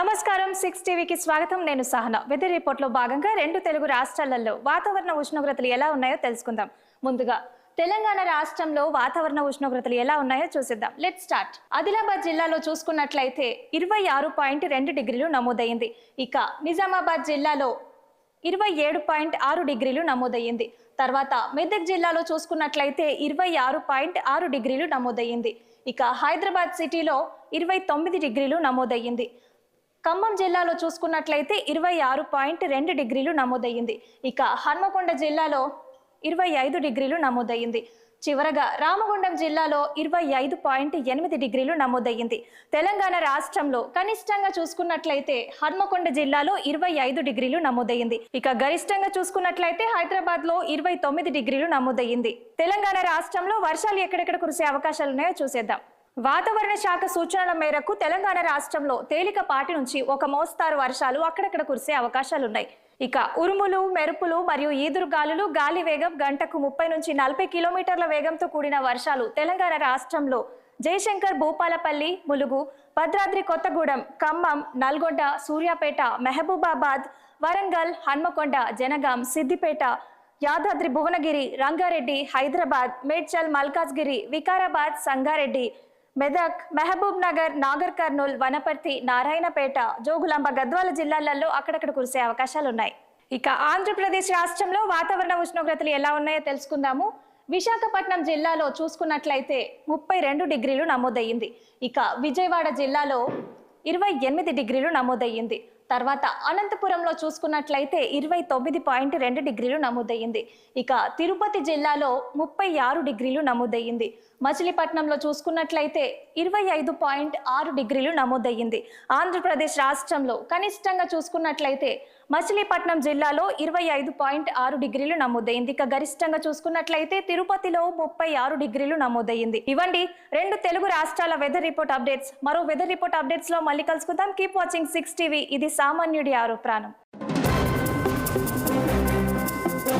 నమస్కారం 6 టీవీకి స్వాగతం. నేను సహన. వెదర్ రిపోర్ట్ లో భాగంగా రెండు తెలుగు రాష్ట్రాలలో వాతావరణ ఉష్ణోగ్రతలు ఎలా ఉన్నాయో తెలుసుకుందాం. ముందుగా తెలంగాణ రాష్ట్రంలో వాతావరణ ఉష్ణోగ్రతలు ఎలా ఉన్నాయో చూసిద్దాం. Let's start. ఆదిలాబాద్ జిల్లాలో చూసుకున్నట్లయితే 26.2 డిగ్రీలు నమోదైంది. ఇక నిజామాబాద్ జిల్లాలో 27.6 డిగ్రీలు నమోదయ్యింది. తర్వాత మెదక్ జిల్లాలో చూసుకున్నట్లయితే 26.6 డిగ్రీలు నమోదయ్యింది. ఇక హైదరాబాద్ సిటీలో 29 డిగ్రీలు నమోదయ్యింది. ఖమ్మం జిల్లాలో చూసుకున్నట్లయితే 26.2 డిగ్రీలు నమోదయ్యింది. ఇక హన్మకొండ జిల్లాలో 25 డిగ్రీలు నమోదయ్యింది. చివరగా రామగుండం జిల్లాలో 25.8 డిగ్రీలు నమోదయ్యింది. తెలంగాణ రాష్ట్రంలో కనిష్టంగా చూసుకున్నట్లయితే హన్మకొండ జిల్లాలో 25 డిగ్రీలు నమోదయ్యింది. ఇక గరిష్టంగా చూసుకున్నట్లయితే హైదరాబాద్ లో 29 డిగ్రీలు నమోదయ్యింది. తెలంగాణ రాష్ట్రంలో వర్షాలు ఎక్కడెక్కడ కురిసే అవకాశాలు ఉన్నాయో చూసేద్దాం. వాతావరణ శాఖ సూచనల మేరకు తెలంగాణ రాష్ట్రంలో తేలికపాటి నుంచి ఒక మోస్తారు వర్షాలు అక్కడక్కడ కురిసే అవకాశాలున్నాయి. ఇక ఉరుములు, మెరుపులు మరియు ఈదురు గాలులు, గాలి వేగం గంటకు 30 నుంచి 40 కిలోమీటర్ల వేగంతో కూడిన వర్షాలు తెలంగాణ రాష్ట్రంలో జయశంకర్, భూపాలపల్లి, ములుగు, భద్రాద్రి కొత్తగూడెం, ఖమ్మం, నల్గొండ, సూర్యాపేట, మహబూబాబాద్, వరంగల్, హన్మకొండ, జనగాం, సిద్దిపేట, యాదాద్రి భువనగిరి, రంగారెడ్డి, హైదరాబాద్, మేడ్చల్, మల్కాజ్గిరి, వికారాబాద్, సంగారెడ్డి, మెదక్, మహబూబ్ నగర్, నాగర్ కర్నూల్, వనపర్తి, నారాయణపేట, జోగులాంబ, గద్వాల జిల్లాలలో అక్కడక్కడ కురిసే అవకాశాలున్నాయి. ఇక ఆంధ్రప్రదేశ్ రాష్ట్రంలో వాతావరణ ఉష్ణోగ్రతలు ఎలా ఉన్నాయో తెలుసుకుందాము. విశాఖపట్నం జిల్లాలో చూసుకున్నట్లయితే 32 డిగ్రీలు నమోదయ్యింది. ఇక విజయవాడ జిల్లాలో 28 డిగ్రీలు నమోదయ్యింది. తర్వాత అనంతపురంలో చూసుకున్నట్లయితే 29.2 డిగ్రీలు నమోదయ్యింది. ఇక తిరుపతి జిల్లాలో 36 డిగ్రీలు నమోదయ్యింది. మచిలీపట్నంలో చూసుకున్నట్లయితే 25.6 డిగ్రీలు నమోదయ్యింది. ఆంధ్రప్రదేశ్ రాష్ట్రంలో కనిష్టంగా చూసుకున్నట్లయితే మచిలీపట్నం జిల్లాలో 25.6 డిగ్రీలు నమోదయ్యింది. ఇక గరిష్టంగా చూసుకున్నట్లయితే తిరుపతిలో 36 డిగ్రీలు నమోదయ్యింది. ఇవ్వండి రెండు తెలుగు రాష్ట్రాల వెదర్ రిపోర్ట్ అప్డేట్స్. మరో వెదర్ రిపోర్ట్ అప్డేట్స్ లో మళ్ళీ కలుసుకుందాం. Keep watching 6 TV. ఇది సామాన్యుడి ఆరో ప్రాణం.